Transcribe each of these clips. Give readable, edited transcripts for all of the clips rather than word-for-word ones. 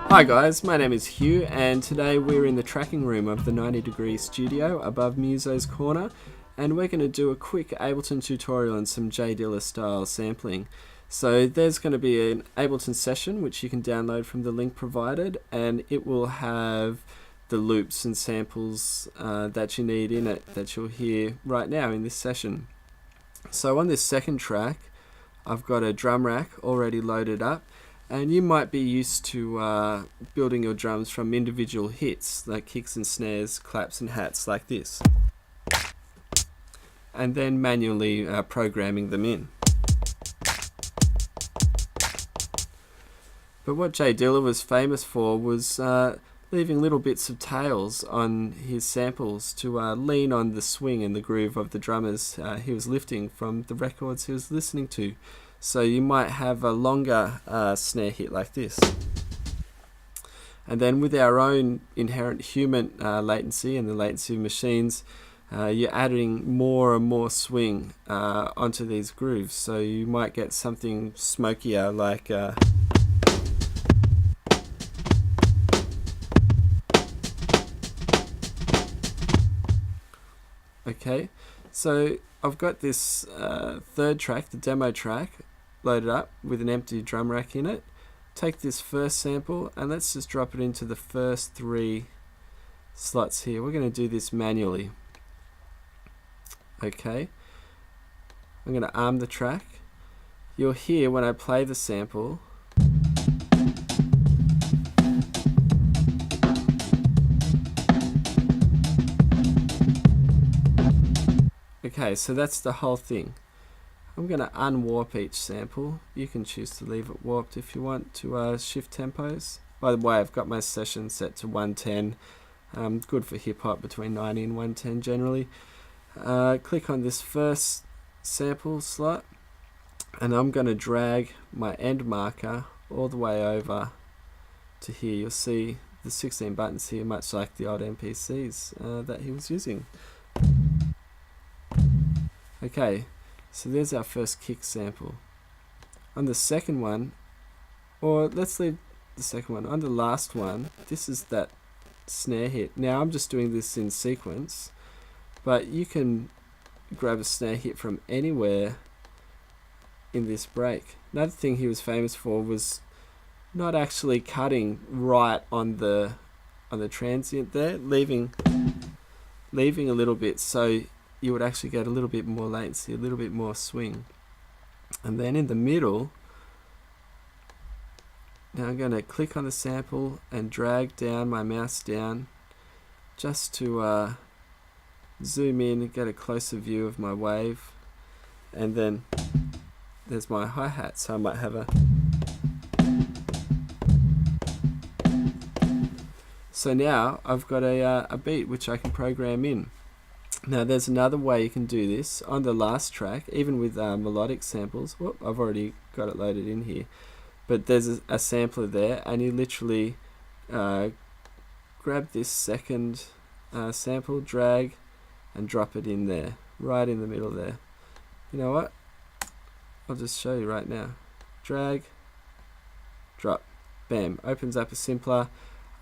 Hi guys, my name is Hugh and today we're in the tracking room of the 90 Degree studio above Muso's Corner, and we're going to do a quick Ableton tutorial and some J Dilla style sampling. So there's going to be an Ableton session which you can download from the link provided, and it will have the loops and samples that you need in it that you'll hear right now in this session. So on this second track I've got a drum rack already loaded up, and you might be used to building your drums from individual hits like kicks and snares, claps and hats like this, and then manually programming them in. But what J Dilla was famous for was leaving little bits of tails on his samples to lean on the swing and the groove of the drummers he was lifting from the records he was listening to. So you might have a longer snare hit like this. And then with our own inherent human latency and the latency of machines, you're adding more and more swing onto these grooves. So you might get something smokier like okay, so I've got this third track, the demo track, loaded up with an empty drum rack in it. Take this first sample and let's just drop it into the first 3 slots here. We're going to do this manually. Okay, I'm going to arm the track. You'll hear when I play the sample okay, so that's the whole thing. I'm going to unwarp each sample. You can choose to leave it warped if you want to shift tempos. By the way, I've got my session set to 110. Good for hip hop, between 90 and 110 generally. Click on this first sample slot, and I'm going to drag my end marker all the way over to here. You'll see the 16 buttons here, much like the old MPCs that he was using. Okay, so there's our first kick sample. On the second one, or let's leave the second one, on the last one, this is that snare hit. Now I'm just doing this in sequence, but you can grab a snare hit from anywhere in this break. Another thing he was famous for was not actually cutting right on the transient there, leaving a little bit, so you would actually get a little bit more latency, a little bit more swing. And then in the middle, now I'm going to click on the sample and drag down my mouse down just to zoom in and get a closer view of my wave. And then there's my hi-hat, so I might have a... So now I've got a beat which I can program in. Now there's another way you can do this on the last track, even with melodic samples. Whoop, I've already got it loaded in here, but there's a sampler there, and you literally grab this second sample, drag and drop it in there, right in the middle there. You know what, I'll just show you right now. Drag, drop, bam, opens up a simpler.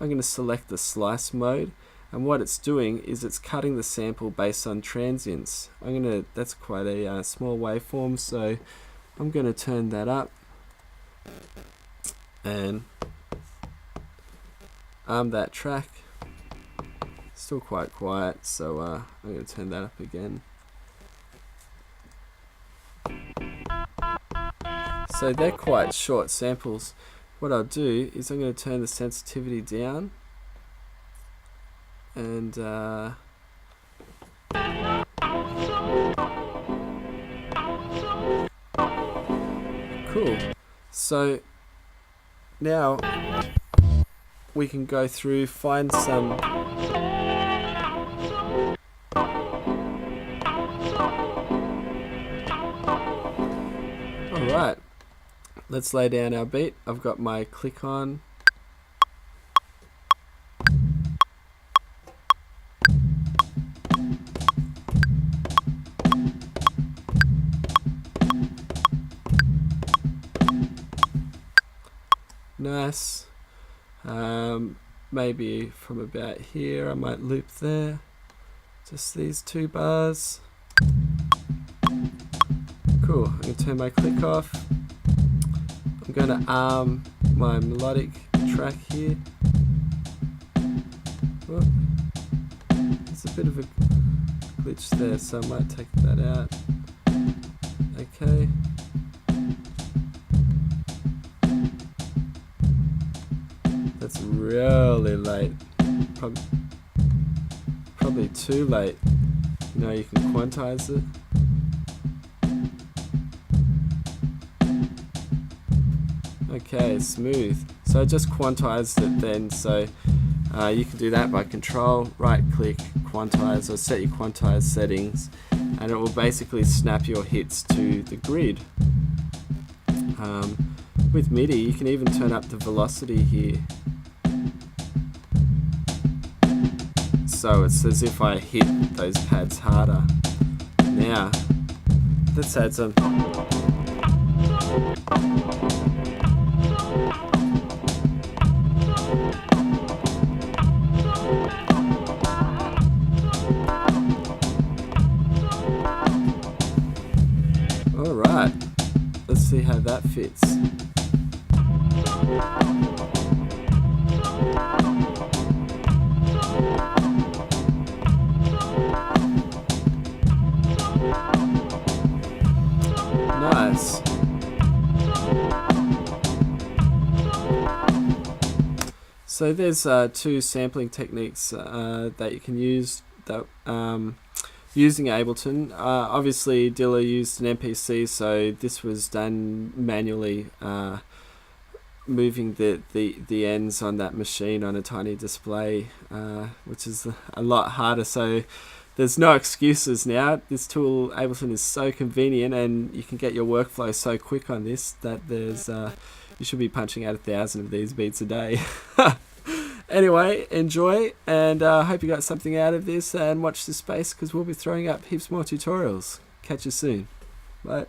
I'm going to select the slice mode, and what it's doing is it's cutting the sample based on transients. That's quite a small waveform, so I'm going to turn that up and arm that track. Still quite quiet, so I'm going to turn that up again. So they're quite short samples. What I'll do is I'm going to turn the sensitivity down, and cool. So now we can go through, find some alright, let's lay down our beat. I've got my click on. Nice. Maybe from about here I might loop there, just these 2 bars. Cool. I'm going to turn my click off. I'm going to arm my melodic track here. Whoop. There's a bit of a glitch there, so I might take that out. Okay. That's really late. Probably too late. You know, you can quantize it. Okay, smooth. So I just quantized it then, so you can do that by control, right click, quantize, or set your quantize settings, and it will basically snap your hits to the grid. With MIDI, you can even turn up the velocity here. So it's as if I hit those pads harder. Now, let's add some. Alright, let's see how that fits. Nice. So there's 2 sampling techniques that you can use that using Ableton. Obviously Dilla used an MPC, so this was done manually, moving the ends on that machine on a tiny display, which is a lot harder. So there's no excuses now. This tool, Ableton, is so convenient, and you can get your workflow so quick on this that there's you should be punching out 1,000 of these beats a day. Anyway, enjoy, and hope you got something out of this, and watch this space because we'll be throwing up heaps more tutorials. Catch you soon. Bye.